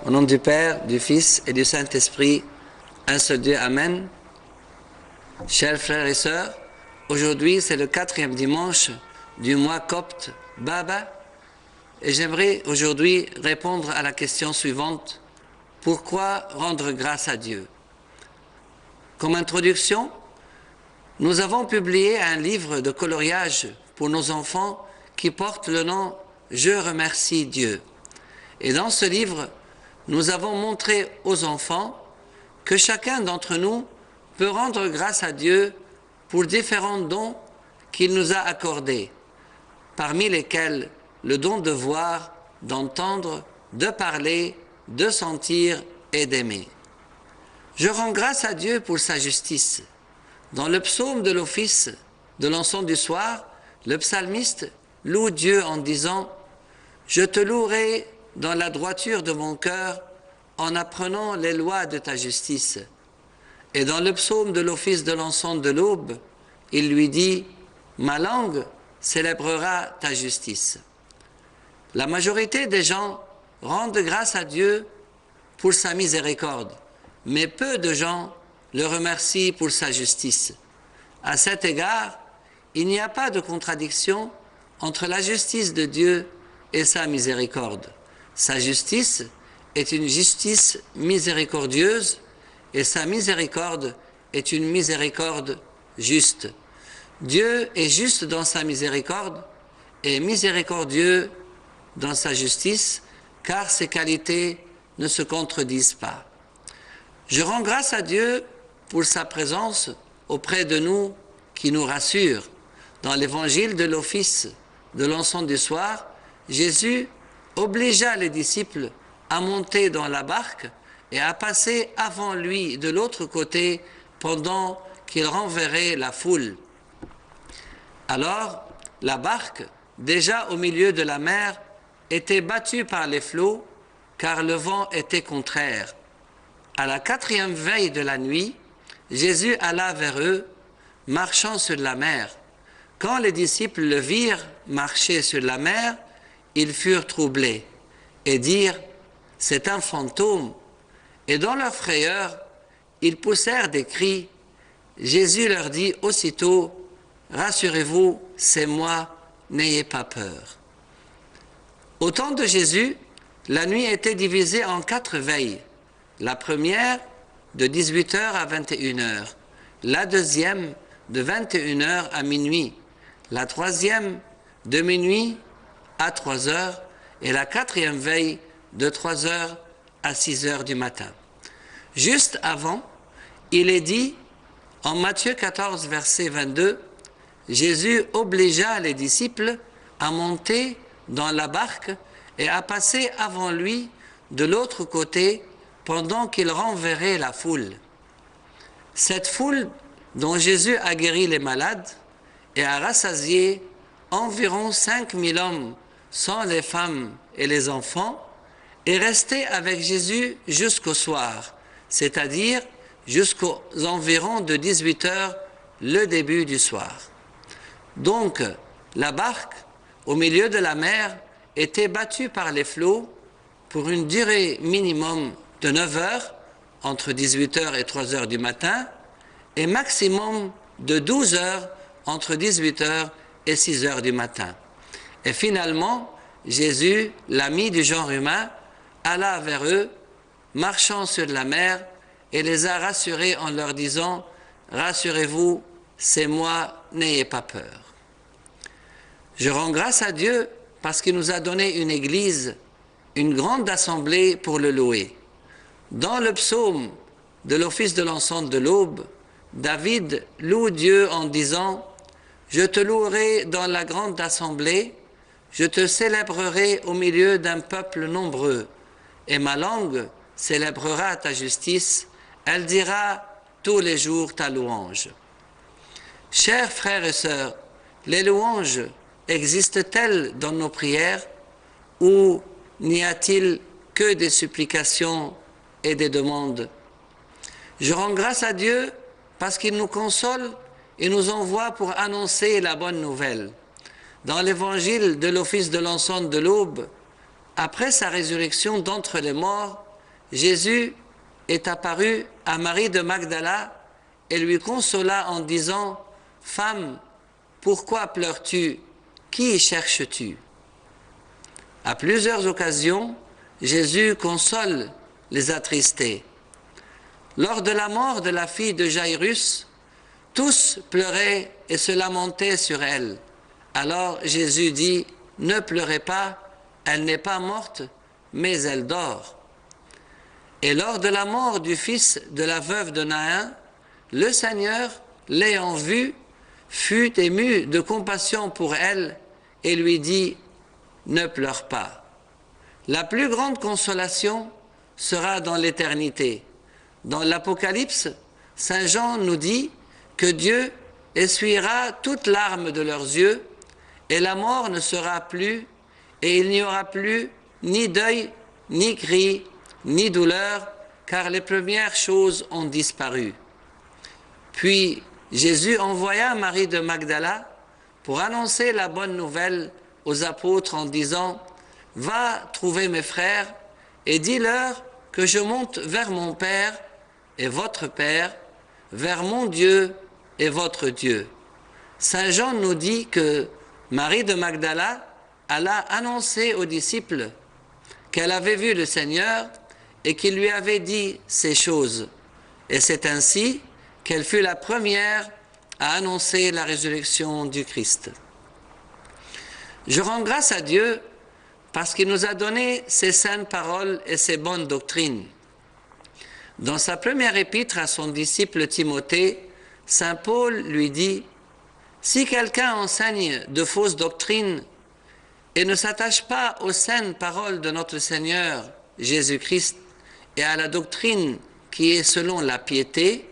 Au nom du Père, du Fils et du Saint-Esprit, un seul Dieu, Amen. Chers frères et sœurs, aujourd'hui c'est le 4e dimanche du mois copte Baba et j'aimerais aujourd'hui répondre à la question suivante: pourquoi rendre grâce à Dieu? Comme introduction, nous avons publié un livre de coloriage pour nos enfants qui porte le nom « Je remercie Dieu ». Et dans ce livre, nous avons montré aux enfants que chacun d'entre nous peut rendre grâce à Dieu pour différents dons qu'il nous a accordés, parmi lesquels le don de voir, d'entendre, de parler, de sentir et d'aimer. Je rends grâce à Dieu pour sa justice. Dans le psaume de l'office de l'encens du soir, le psalmiste loue Dieu en disant « Je te louerai dans la droiture de mon cœur en apprenant les lois de ta justice. » Et dans le psaume de l'office de l'encens de l'aube, il lui dit « Ma langue célébrera ta justice. » La majorité des gens rendent grâce à Dieu pour sa miséricorde, mais peu de gens le remercient pour sa justice. À cet égard, il n'y a pas de contradiction entre la justice de Dieu et sa miséricorde. Sa justice est une justice miséricordieuse et sa miséricorde est une miséricorde juste. Dieu est juste dans sa miséricorde et miséricordieux dans sa justice, car ses qualités ne se contredisent pas. Je rends grâce à Dieu pour sa présence auprès de nous qui nous rassure. Dans l'évangile de l'office de l'encens du soir, Jésus obligea les disciples à monter dans la barque et à passer avant lui de l'autre côté pendant qu'il renverrait la foule. Alors, la barque, déjà au milieu de la mer, était battue par les flots, car le vent était contraire. À la 4e veille de la nuit, Jésus alla vers eux, marchant sur la mer. Quand les disciples le virent marcher sur la mer, ils furent troublés et dirent « C'est un fantôme ». Et dans leur frayeur, ils poussèrent des cris. Jésus leur dit aussitôt « Rassurez-vous, c'est moi, n'ayez pas peur ». Au temps de Jésus, la nuit était divisée en 4 veilles. La première, de 18h à 21h. La deuxième, de 21h à minuit. La troisième, de minuit à 3h. Et la 4e veille, de 3h à 6h du matin. Juste avant, il est dit, en Matthieu 14, verset 22, Jésus obligea les disciples à monter dans la barque et à passer avant lui de l'autre côté pendant qu'il renverrait la foule. Cette foule dont Jésus a guéri les malades et a rassasié environ 5000 hommes sans les femmes et les enfants est restée avec Jésus jusqu'au soir, c'est-à-dire jusqu'aux environs de 18h, le début du soir. Donc, la barque, au milieu de la mer, était battue par les flots pour une durée minimum de 9 heures, entre 18h et 3h du matin, et maximum de 12 heures, entre 18h et 6h du matin. Et finalement, Jésus, l'ami du genre humain, alla vers eux, marchant sur la mer, et les a rassurés en leur disant « Rassurez-vous, c'est moi, n'ayez pas peur ». Je rends grâce à Dieu parce qu'il nous a donné une église, une grande assemblée pour le louer. Dans le psaume de l'office de l'encens de l'aube, David loue Dieu en disant « Je te louerai dans la grande assemblée, je te célébrerai au milieu d'un peuple nombreux, et ma langue célébrera ta justice, elle dira tous les jours ta louange. » Chers frères et sœurs, les louanges existent-elles dans nos prières ou n'y a-t-il que des supplications et des demandes? Je rends grâce à Dieu parce qu'il nous console et nous envoie pour annoncer la bonne nouvelle. Dans l'évangile de l'office de l'encens de l'aube, après sa résurrection d'entre les morts, Jésus est apparu à Marie de Magdala et lui consola en disant « Femme, pourquoi pleures-tu? Qui cherches-tu » À plusieurs occasions, Jésus console les attristés. Lors de la mort de la fille de Jairus, tous pleuraient et se lamentaient sur elle. Alors Jésus dit « Ne pleurez pas, elle n'est pas morte, mais elle dort. » Et lors de la mort du fils de la veuve de Naïn, le Seigneur, l'ayant vue, fut ému de compassion pour elle et lui dit « Ne pleure pas ». La plus grande consolation sera dans l'éternité. Dans l'Apocalypse, Saint Jean nous dit que Dieu essuiera toutes larmes de leurs yeux et la mort ne sera plus et il n'y aura plus ni deuil, ni cri, ni douleur, car les premières choses ont disparu. Puis Jésus envoya Marie de Magdala pour annoncer la bonne nouvelle aux apôtres en disant « Va trouver mes frères et dis-leur que je monte vers mon Père et votre Père, vers mon Dieu et votre Dieu. » Saint Jean nous dit que Marie de Magdala alla annoncer aux disciples qu'elle avait vu le Seigneur et qu'il lui avait dit ces choses. Et c'est ainsi qu'elle fut la première à annoncer la résurrection du Christ. Je rends grâce à Dieu parce qu'il nous a donné ses saintes paroles et ses bonnes doctrines. Dans sa première épître à son disciple Timothée, saint Paul lui dit « Si quelqu'un enseigne de fausses doctrines et ne s'attache pas aux saintes paroles de notre Seigneur Jésus-Christ et à la doctrine qui est selon la piété,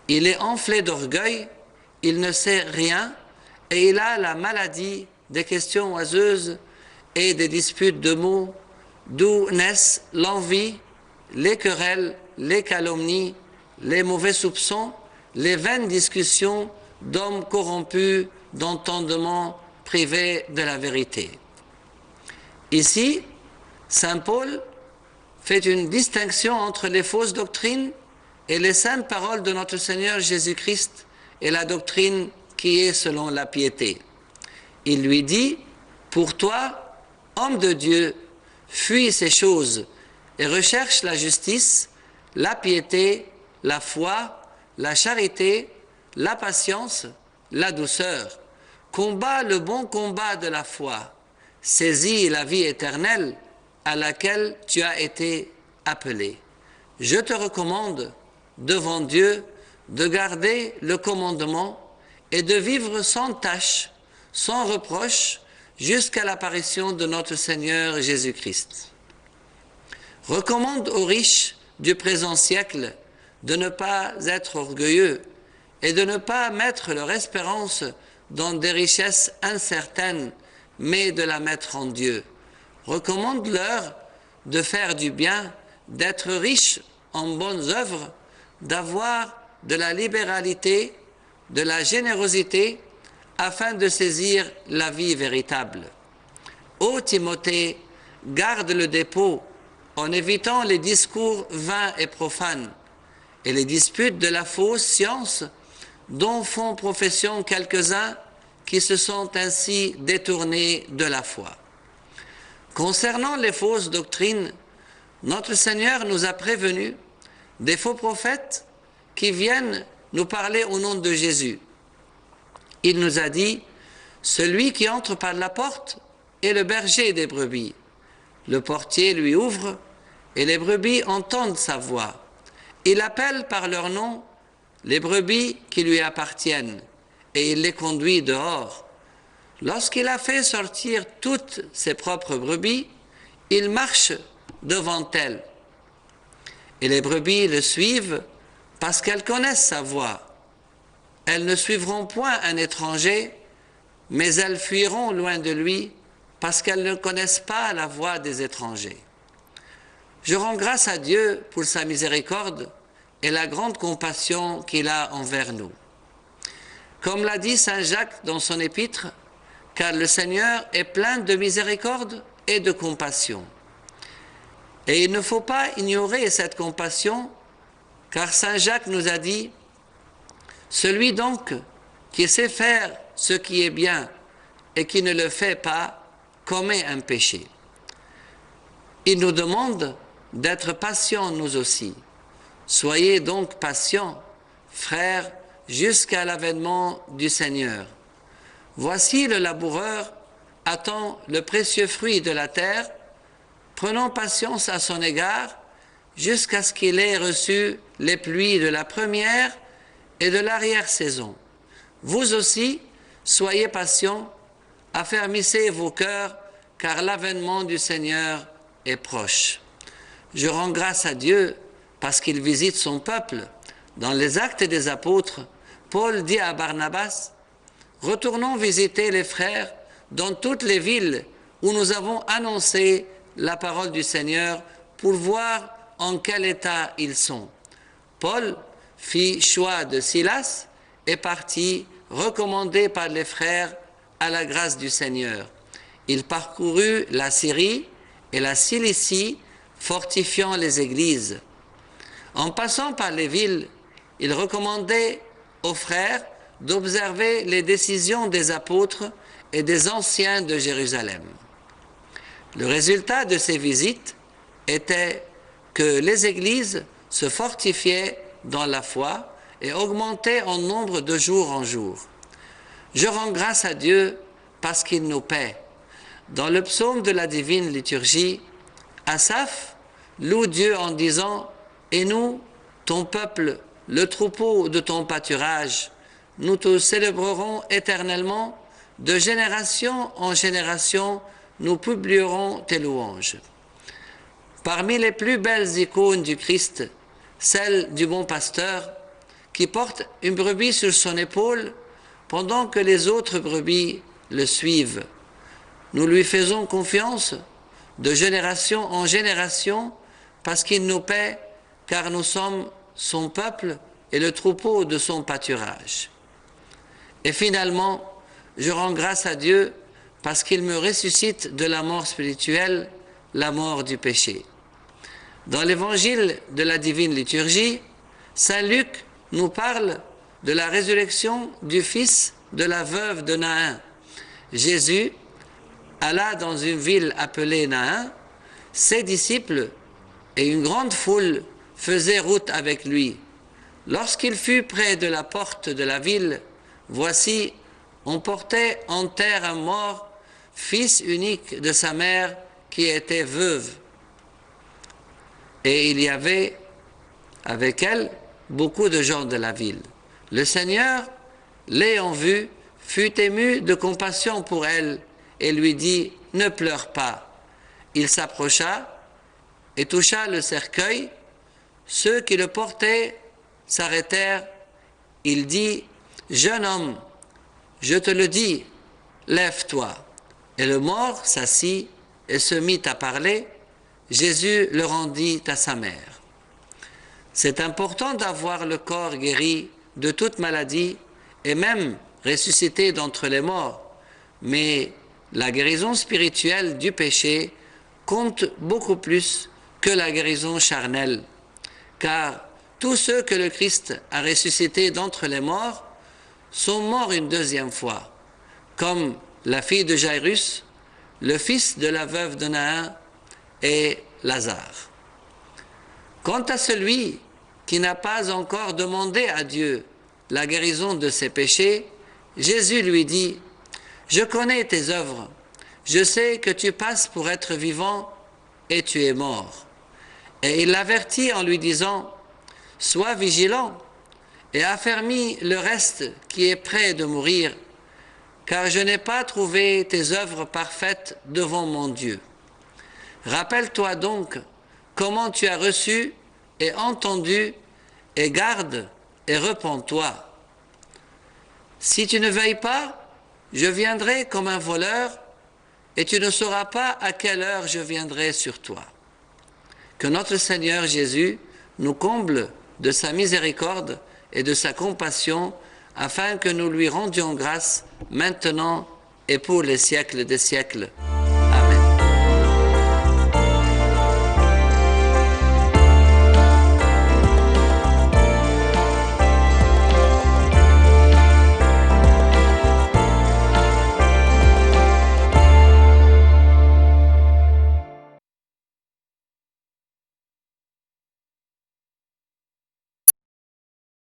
il est enflé d'orgueil, il ne sait rien et il a la maladie des questions oiseuses et des disputes de mots, d'où naissent l'envie, les querelles, les calomnies, les mauvais soupçons, les vaines discussions d'hommes corrompus d'entendement privés de la vérité. » Ici, saint Paul fait une distinction entre les fausses doctrines et les saintes paroles de notre Seigneur Jésus-Christ et la doctrine qui est selon la piété. Il lui dit « Pour toi, homme de Dieu, fuis ces choses et recherche la justice, la piété, la foi, la charité, la patience, la douceur. Combat le bon combat de la foi. Saisis la vie éternelle à laquelle tu as été appelé. Je te recommande devant Dieu de garder le commandement et de vivre sans tache, sans reproche, jusqu'à l'apparition de notre Seigneur Jésus-Christ. Recommande aux riches du présent siècle de ne pas être orgueilleux et de ne pas mettre leur espérance dans des richesses incertaines, mais de la mettre en Dieu. Recommande-leur de faire du bien, d'être riches en bonnes œuvres, d'avoir de la libéralité, de la générosité, afin de saisir la vie véritable. Ô Timothée, garde le dépôt en évitant les discours vains et profanes et les disputes de la fausse science dont font profession quelques-uns qui se sont ainsi détournés de la foi. Concernant les fausses doctrines, notre Seigneur nous a prévenus des faux prophètes qui viennent nous parler au nom de Jésus. Il nous a dit « Celui qui entre par la porte est le berger des brebis. Le portier lui ouvre et les brebis entendent sa voix. Il appelle par leur nom les brebis qui lui appartiennent et il les conduit dehors. Lorsqu'il a fait sortir toutes ses propres brebis, il marche devant elles. Et les brebis le suivent parce qu'elles connaissent sa voix. Elles ne suivront point un étranger, mais elles fuiront loin de lui parce qu'elles ne connaissent pas la voix des étrangers. Je rends grâce à Dieu pour sa miséricorde et la grande compassion qu'il a envers nous. Comme l'a dit saint Jacques dans son épître, car le Seigneur est plein de miséricorde et de compassion. Et il ne faut pas ignorer cette compassion, car Saint Jacques nous a dit, « Celui donc qui sait faire ce qui est bien et qui ne le fait pas, commet un péché. » Il nous demande d'être patients nous aussi. Soyez donc patients, frères, jusqu'à l'avènement du Seigneur. Voici le laboureur attend le précieux fruit de la terre, prenons patience à son égard, jusqu'à ce qu'il ait reçu les pluies de la première et de l'arrière-saison. Vous aussi, soyez patients, affermissez vos cœurs, car l'avènement du Seigneur est proche. Je rends grâce à Dieu parce qu'il visite son peuple. Dans les Actes des Apôtres, Paul dit à Barnabas, « Retournons visiter les frères dans toutes les villes où nous avons annoncé la parole du Seigneur pour voir en quel état ils sont. » Paul fit choix de Silas et partit, recommandé par les frères à la grâce du Seigneur. Il parcourut la Syrie et la Cilicie, fortifiant les églises. En passant par les villes, il recommandait aux frères d'observer les décisions des apôtres et des anciens de Jérusalem. Le résultat de ces visites était que les églises se fortifiaient dans la foi et augmentaient en nombre de jour en jour. Je rends grâce à Dieu parce qu'il nous paie. Dans le psaume de la divine liturgie, Asaph loue Dieu en disant « Et nous, ton peuple, le troupeau de ton pâturage, nous te célébrerons éternellement, de génération en génération, nous publierons tes louanges. » Parmi les plus belles icônes du Christ, celle du bon pasteur, qui porte une brebis sur son épaule, pendant que les autres brebis le suivent. Nous lui faisons confiance de génération en génération, parce qu'il nous paie, car nous sommes son peuple et le troupeau de son pâturage. Et finalement, je rends grâce à Dieu parce qu'il me ressuscite de la mort spirituelle, la mort du péché. Dans l'évangile de la divine liturgie, saint Luc nous parle de la résurrection du fils de la veuve de Naïn. Jésus alla dans une ville appelée Naïn, ses disciples et une grande foule faisaient route avec lui. Lorsqu'il fut près de la porte de la ville, voici, on portait en terre un mort, fils unique de sa mère qui était veuve. Et il y avait avec elle beaucoup de gens de la ville. Le Seigneur, l'ayant vue, fut ému de compassion pour elle et lui dit « Ne pleure pas ». Il s'approcha et toucha le cercueil. Ceux qui le portaient s'arrêtèrent. Il dit « Jeune homme, je te le dis, lève-toi ». Et le mort s'assit et se mit à parler. Jésus le rendit à sa mère. C'est important d'avoir le corps guéri de toute maladie et même ressuscité d'entre les morts, mais la guérison spirituelle du péché compte beaucoup plus que la guérison charnelle, car tous ceux que le Christ a ressuscités d'entre les morts sont morts une deuxième fois, comme la fille de Jairus, le fils de la veuve de Naïn et Lazare. Quant à celui qui n'a pas encore demandé à Dieu la guérison de ses péchés, Jésus lui dit « Je connais tes œuvres, je sais que tu passes pour être vivant et tu es mort. » Et il l'avertit en lui disant « Sois vigilant et affermis le reste qui est près de mourir, car je n'ai pas trouvé tes œuvres parfaites devant mon Dieu. Rappelle-toi donc comment tu as reçu et entendu, et garde et repens-toi. Si tu ne veilles pas, je viendrai comme un voleur, et tu ne sauras pas à quelle heure je viendrai sur toi. » Que notre Seigneur Jésus nous comble de sa miséricorde et de sa compassion, afin que nous lui rendions grâce maintenant et pour les siècles des siècles.